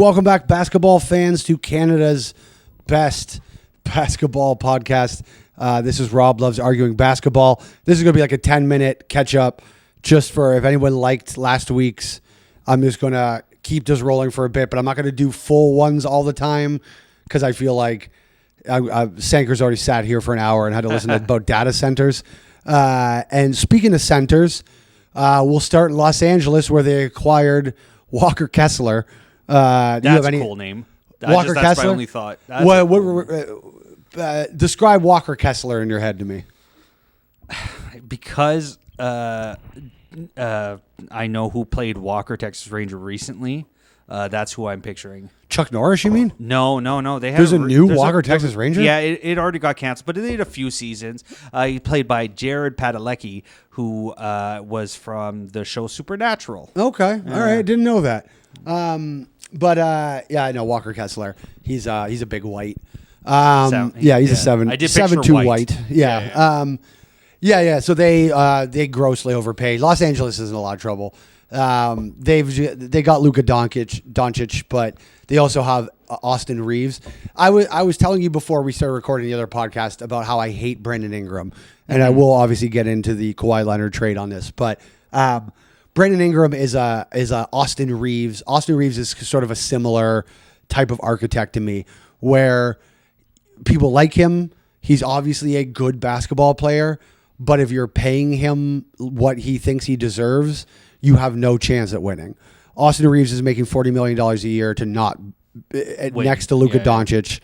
Welcome back, basketball fans, to Canada's best basketball podcast. This is Rob Loves Arguing Basketball. This is going to be like a 10-minute catch-up just for if anyone liked last week's. I'm just going to keep this rolling for a bit, but I'm not going to do full ones all the time because I feel like Sanker's already sat here for an hour and had to listen to about data centers. And speaking of centers, we'll start in Los Angeles where they acquired Walker Kessler. That's a cool name. Walker that's Kessler? my only thought. Describe Walker Kessler in your head to me. Because I know who played Walker, Texas Ranger recently. That's who I'm picturing. Chuck Norris, you mean? No. There's a new Walker, Texas Ranger? Yeah, it already got canceled, but it did a few seasons. He played by Jared Padalecki, who was from the show Supernatural. Okay. All right. Didn't know that. Yeah, I know Walker Kessler. He's a big white. He's a 7'2" white. Yeah. So they grossly overpaid. Los Angeles is in a lot of trouble. They got Luka Doncic, but they also have Austin Reeves. I was telling you before we started recording the other podcast about how I hate Brandon Ingram, and I will obviously get into the Kawhi Leonard trade on this, but Brandon Ingram is a Austin Reeves. Austin Reeves is sort of a similar type of architect to me, where people like him. He's obviously a good basketball player, but if you're paying him what he thinks he deserves, you have no chance at winning. Austin Reeves is making $40 million a year to not next to Luka Doncic.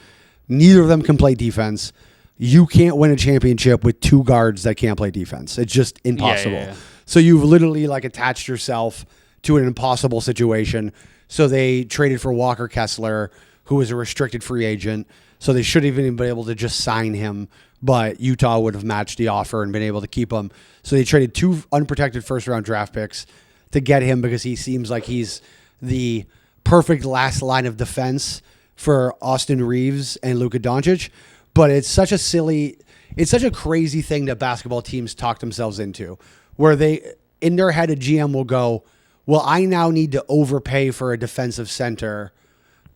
Neither of them can play defense. You can't win a championship with two guards that can't play defense. It's just impossible. Yeah. So you've literally attached yourself to an impossible situation. So they traded for Walker Kessler, who was a restricted free agent. So they should have even been able to just sign him, but Utah would have matched the offer and been able to keep him. So they traded 2 unprotected first-round draft picks to get him because he seems like he's the perfect last line of defense for Austin Reeves and Luka Doncic. But it's such a crazy thing that basketball teams talk themselves into, where they, in their head, a GM will go, well, I now need to overpay for a defensive center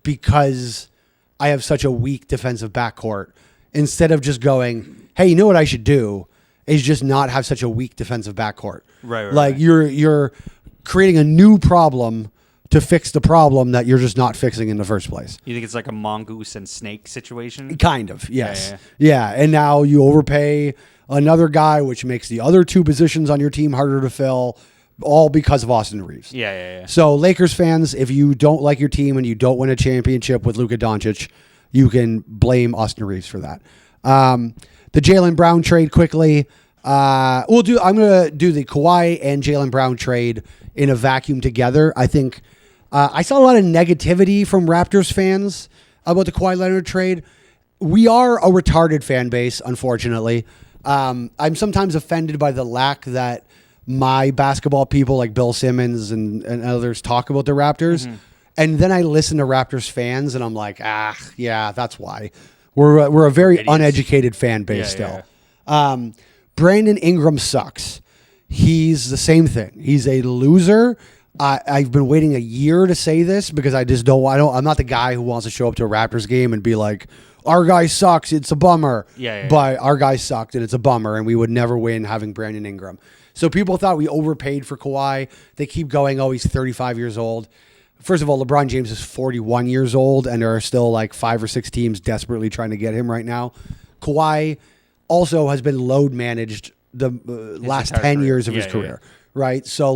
because I have such a weak defensive backcourt, instead of just going, hey, you know what I should do is just not have such a weak defensive backcourt. Right. You're creating a new problem to fix the problem that you're just not fixing in the first place. You think it's like a mongoose and snake situation? Kind of, yes. Yeah. And now you overpay another guy, which makes the other 2 positions on your team harder to fill, all because of Austin Reeves. Yeah. So Lakers fans, if you don't like your team and you don't win a championship with Luka Doncic, you can blame Austin Reeves for that. The Jaylen Brown trade quickly. I'm going to do the Kawhi and Jaylen Brown trade in a vacuum together. I think I saw a lot of negativity from Raptors fans about the Kawhi Leonard trade. We are a retarded fan base, unfortunately. I'm sometimes offended by the lack that my basketball people like Bill Simmons and others talk about the Raptors. Mm-hmm. And then I listen to Raptors fans and I'm like, yeah, that's why. We're a very uneducated fan base still. Yeah. Brandon Ingram sucks. He's the same thing. He's a loser. I've been waiting a year to say this because I'm not the guy who wants to show up to a Raptors game and be like, our guy sucks, it's a bummer. But our guy sucked and it's a bummer, and we would never win having Brandon Ingram. So people thought we overpaid for Kawhi. They keep going, he's 35 years old. First of all, LeBron James is 41 years old, and there are still 5 or 6 teams desperately trying to get him right now. Kawhi also has been load managed the last 10 years of his career, right? So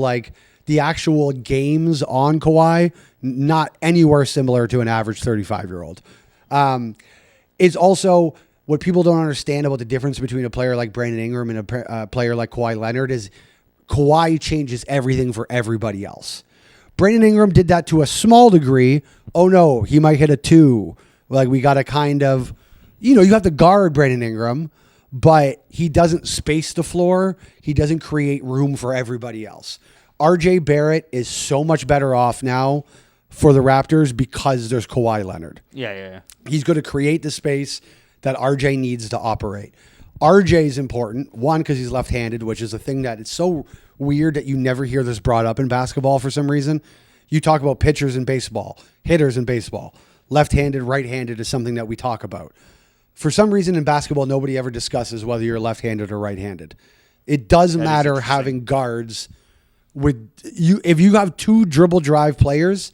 the actual games on Kawhi, not anywhere similar to an average 35-year-old. It's also what people don't understand about the difference between a player like Brandon Ingram and a player like Kawhi Leonard is Kawhi changes everything for everybody else. Brandon Ingram did that to a small degree. Oh no, he might hit a 2. We got to kind of, you have to guard Brandon Ingram, but he doesn't space the floor. He doesn't create room for everybody else. RJ Barrett is so much better off now for the Raptors because there's Kawhi Leonard. Yeah. He's going to create the space that RJ needs to operate. RJ is important, one, because he's left-handed, which is a thing that it's so weird that you never hear this brought up in basketball for some reason. You talk about pitchers in baseball, hitters in baseball. Left-handed, right-handed is something that we talk about. For some reason in basketball, nobody ever discusses whether you're left-handed or right-handed. It does matter having guards with you. If you have two dribble drive players,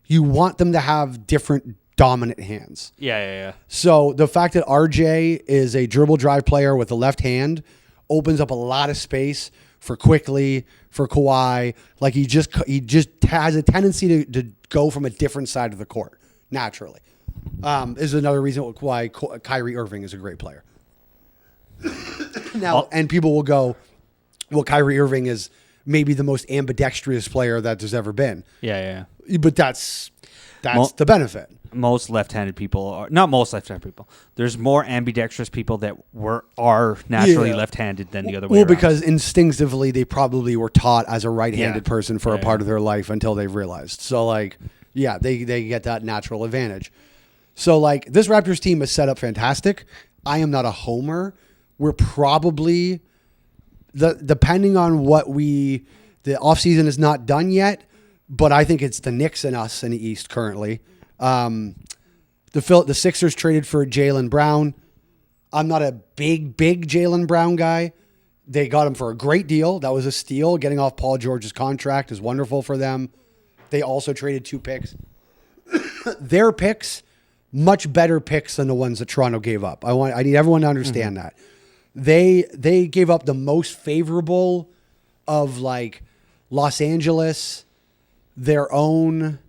you want them to have different dominant hands. Yeah. So the fact that RJ is a dribble drive player with a left hand opens up a lot of space for Quickly, for Kawhi. Like he just has a tendency to go from a different side of the court naturally. Is another reason why Kyrie Irving is a great player. Now, and people will go, well, Kyrie Irving is maybe the most ambidextrous player that there's ever been. Yeah. But that's the benefit. Most left-handed people are not most left-handed people. There's more ambidextrous people that are naturally left-handed than the other way around. Because instinctively they probably were taught as a right-handed person for a part of their life until they've realized. So like, they get that natural advantage. So like this Raptors team is set up fantastic. I am not a homer. We're probably depending on the offseason is not done yet, but I think it's the Knicks and us in the East currently. The Sixers traded for Jaylen Brown. I'm not a big Jaylen Brown guy. They got him for a great deal. That was a steal. Getting off Paul George's contract is wonderful for them. They also traded 2 picks. Their picks, much better picks than the ones that Toronto gave up. I need everyone to understand that. They gave up the most favorable of like Los Angeles, their own,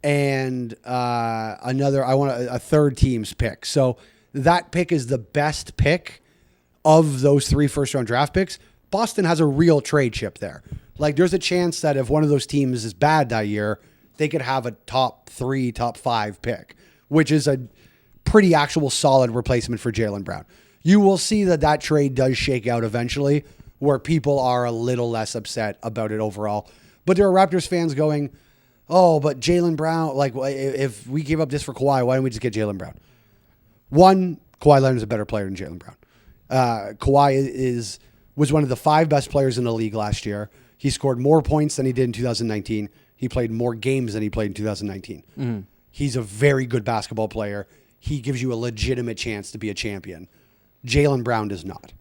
and another. I want a third team's pick. So that pick is the best pick of those 3 first-round draft picks. Boston has a real trade chip there. Like there's a chance that if one of those teams is bad that year, they could have a top 3, top 5 pick, which is a pretty actual solid replacement for Jaylen Brown. You will see that trade does shake out eventually where people are a little less upset about it overall. But there are Raptors fans going, oh, but Jaylen Brown, like if we gave up this for Kawhi, why don't we just get Jaylen Brown? One, Kawhi Leonard is a better player than Jaylen Brown. Kawhi was one of the 5 best players in the league last year. He scored more points than he did in 2019. He played more games than he played in 2019. Mm-hmm. He's a very good basketball player. He gives you a legitimate chance to be a champion. Jaylen Brown does not.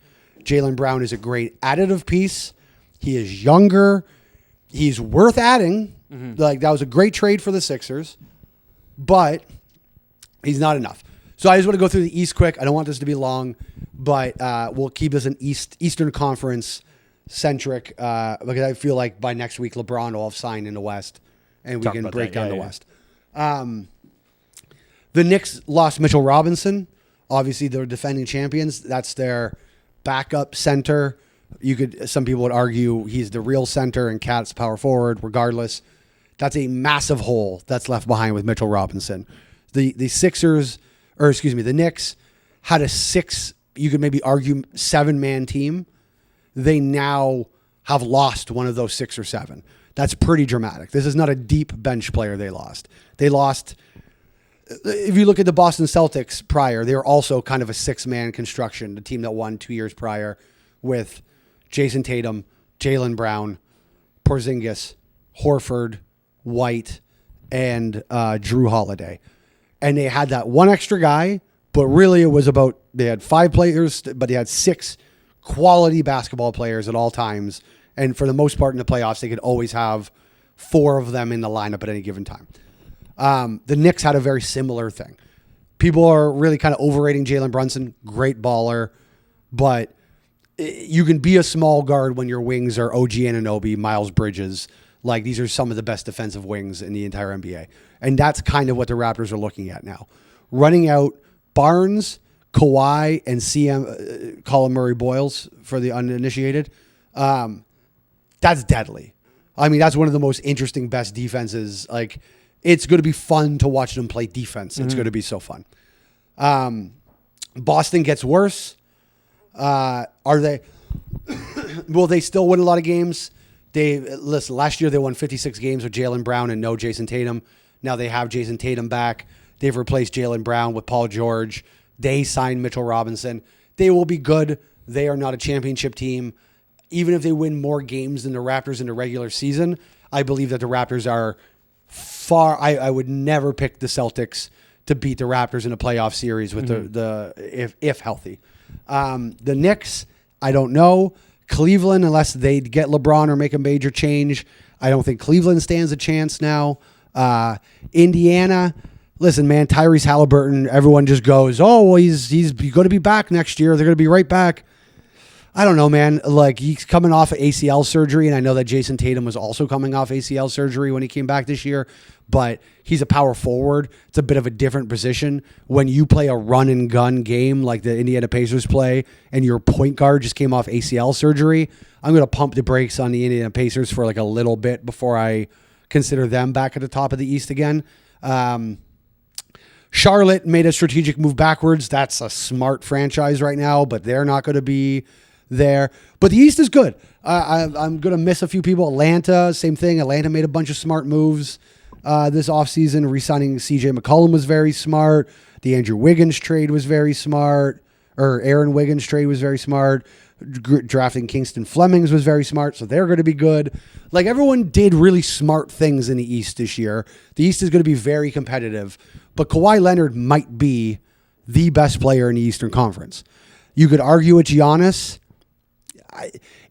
Jaylen Brown is a great additive piece. He is younger. He's worth adding. Mm-hmm. Like that was a great trade for the Sixers, but he's not enough. So I just want to go through the East quick. I don't want this to be long, but we'll keep this an Eastern Conference centric because I feel like by next week LeBron will have signed in the West, and we can break down the West. The Knicks lost Mitchell Robinson. Obviously, they're defending champions. That's their backup center. Some people would argue he's the real center and Cat's power forward. Regardless, that's a massive hole that's left behind with Mitchell Robinson. The Knicks had a 6. You could maybe argue 7-man team. They now have lost one of those 6 or 7. That's pretty dramatic. This is not a deep bench player they lost. They lost. If you look at the Boston Celtics prior, they were also kind of a 6-man construction, the team that won 2 years prior with Jason Tatum, Jaylen Brown, Porzingis, Horford, White, and Drew Holiday. And they had that one extra guy, but really it was about, they had 5 players, but they had 6 quality basketball players at all times. And for the most part in the playoffs, they could always have 4 of them in the lineup at any given time. The Knicks had a very similar thing. People are really kind of overrating Jalen Brunson. Great baller. But you can be a small guard when your wings are OG Anunoby, Miles Bridges. Like these are some of the best defensive wings in the entire NBA. And that's kind of what the Raptors are looking at now. Running out Barnes, Kawhi, and Colin Murray-Boyles for the uninitiated. That's deadly. I mean, that's one of the most interesting, best defenses. Like, it's going to be fun to watch them play defense. It's going to be so fun. Boston gets worse. Are they? Will they still win a lot of games? Last year they won 56 games with Jaylen Brown and no Jason Tatum. Now they have Jason Tatum back. They've replaced Jaylen Brown with Paul George. They signed Mitchell Robinson. They will be good. They are not a championship team. Even if they win more games than the Raptors in the regular season, I believe that the Raptors are I would never pick the Celtics to beat the Raptors in a playoff series with the if healthy. The Knicks, I don't know. Cleveland, unless they get LeBron or make a major change, I don't think Cleveland stands a chance now. Indiana, listen, man, Tyrese Halliburton, everyone just goes, oh, well, he's going to be back next year. They're going to be right back. I don't know, man. Like, he's coming off of ACL surgery, and I know that Jason Tatum was also coming off ACL surgery when he came back this year, but he's a power forward. It's a bit of a different position. When you play a run-and-gun game like the Indiana Pacers play, and your point guard just came off ACL surgery, I'm going to pump the brakes on the Indiana Pacers for like a little bit before I consider them back at the top of the East again. Charlotte made a strategic move backwards. That's a smart franchise right now, but they're not going to be there. But the East is good. I'm going to miss a few people. Atlanta, same thing. Atlanta made a bunch of smart moves this offseason. Re-signing CJ McCollum was very smart. The Andrew Wiggins trade was very smart. Or Aaron Wiggins trade was very smart. Drafting Kingston Flemings was very smart, so they're going to be good. Like, everyone did really smart things in the East this year. The East is going to be very competitive, but Kawhi Leonard might be the best player in the Eastern Conference. You could argue it's Giannis.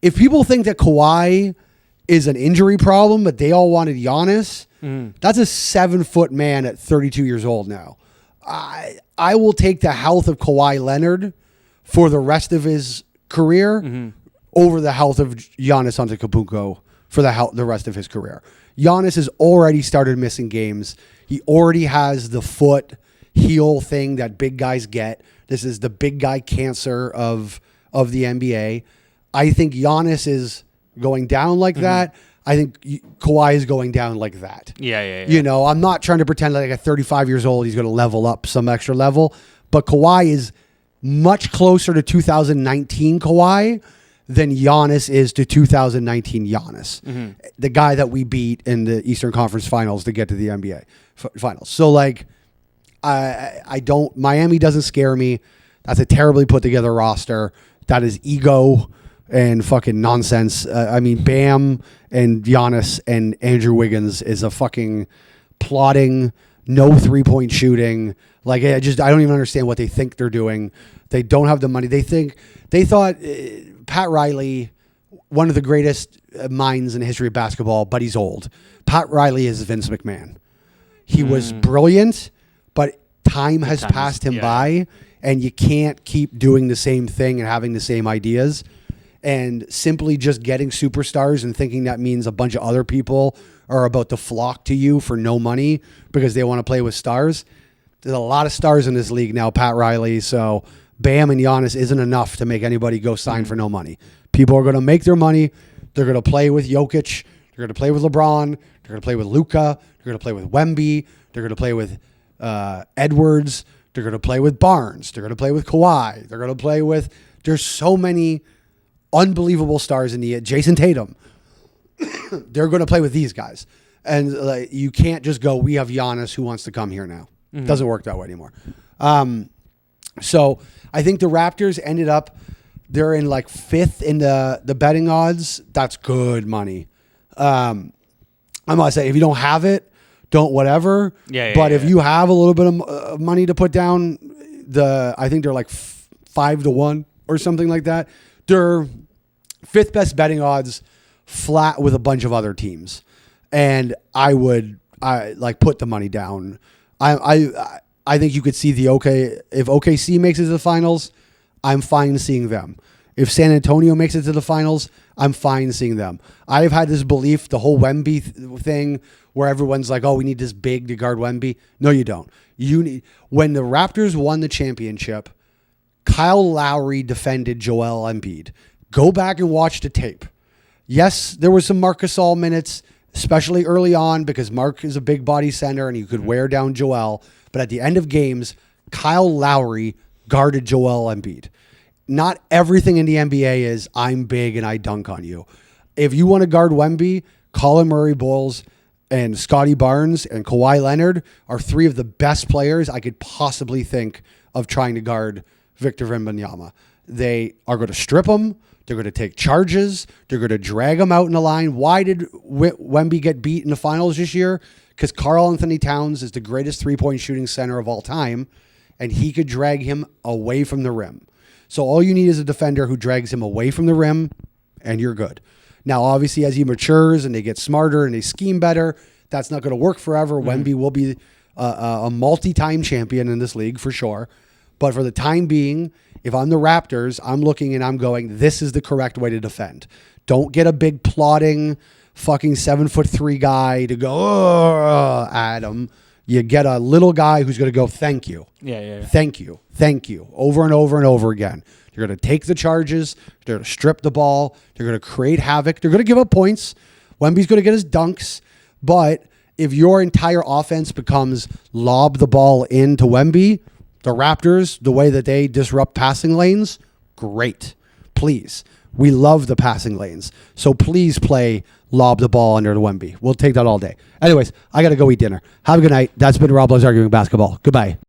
If people think that Kawhi is an injury problem, but they all wanted Giannis, that's a 7-foot man at 32 years old now. I will take the health of Kawhi Leonard for the rest of his career over the health of Giannis Antetokounmpo for the rest of his career. Giannis has already started missing games. He already has the foot heel thing that big guys get. This is the big guy cancer of the NBA. I think Giannis is going down like that. I think Kawhi is going down like that. Yeah. You know, I'm not trying to pretend like at 35 years old he's going to level up some extra level, but Kawhi is much closer to 2019 Kawhi than Giannis is to 2019 Giannis, the guy that we beat in the Eastern Conference Finals to get to the NBA Finals. So, like, Miami doesn't scare me. That's a terribly put together roster. That is ego and fucking nonsense. I mean, Bam and Giannis and Andrew Wiggins is a fucking plotting, no 3-point shooting. Like, I don't even understand what they think they're doing. They don't have the money. They thought Pat Riley, one of the greatest minds in the history of basketball, but he's old. Pat Riley is Vince McMahon. He was brilliant, but time has passed him by, and you can't keep doing the same thing and having the same ideas. And simply just getting superstars and thinking that means a bunch of other people are about to flock to you for no money because they want to play with stars. There's a lot of stars in this league now, Pat Riley. So Bam and Giannis isn't enough to make anybody go sign for no money. People are going to make their money. They're going to play with Jokic. They're going to play with LeBron. They're going to play with Luka. They're going to play with Wemby. They're going to play with Edwards. They're going to play with Barnes. They're going to play with Kawhi. They're going to play with... There's so many unbelievable stars in the... Jason Tatum. They're going to play with these guys. And you can't just go, we have Giannis who wants to come here now. It doesn't work that way anymore. So I think the Raptors ended up... They're in like 5th in the betting odds. That's good money. I'm going to say, if you don't have it, don't whatever. But if you have a little bit of money to put down, I think they're like 5-1 or something like that. They're 5th best betting odds, flat with a bunch of other teams. And I put the money down. I think you could see if OKC makes it to the finals, I'm fine seeing them. If San Antonio makes it to the finals, I'm fine seeing them. I've had this belief, the whole Wemby thing, where everyone's like, oh, we need this big to guard Wemby. No, you don't. When the Raptors won the championship, Kyle Lowry defended Joel Embiid. Go back and watch the tape. Yes, there was some Marc Gasol minutes, especially early on, because Mark is a big body center and he could wear down Joel. But at the end of games, Kyle Lowry guarded Joel Embiid. Not everything in the NBA is I'm big and I dunk on you. If you want to guard Wemby, Colin Murray-Boyles and Scotty Barnes and Kawhi Leonard are 3 of the best players I could possibly think of trying to guard Victor Wembanyama. They are going to strip him. They're going to take charges. They're going to drag him out in the line. Why did Wemby get beat in the finals this year? Because Karl-Anthony Towns is the greatest three-point shooting center of all time, and he could drag him away from the rim. So all you need is a defender who drags him away from the rim, and you're good. Now, obviously, as he matures and they get smarter and they scheme better, that's not going to work forever. Wemby will be a multi-time champion in this league for sure. But for the time being, if I'm the Raptors, I'm looking and I'm going, this is the correct way to defend. Don't get a big plotting fucking 7'3" guy to go at him. You get a little guy who's going to go, thank you. Yeah. Thank you. Over and over and over again. They're going to take the charges. They're going to strip the ball. They're going to create havoc. They're going to give up points. Wemby's going to get his dunks. But if your entire offense becomes lob the ball into Wemby, the Raptors, the way that they disrupt passing lanes, great. Please. We love the passing lanes. So please play lob the ball under the Wemby. We'll take that all day. Anyways, I got to go eat dinner. Have a good night. That's been Rob Lowe's Arguing Basketball. Goodbye.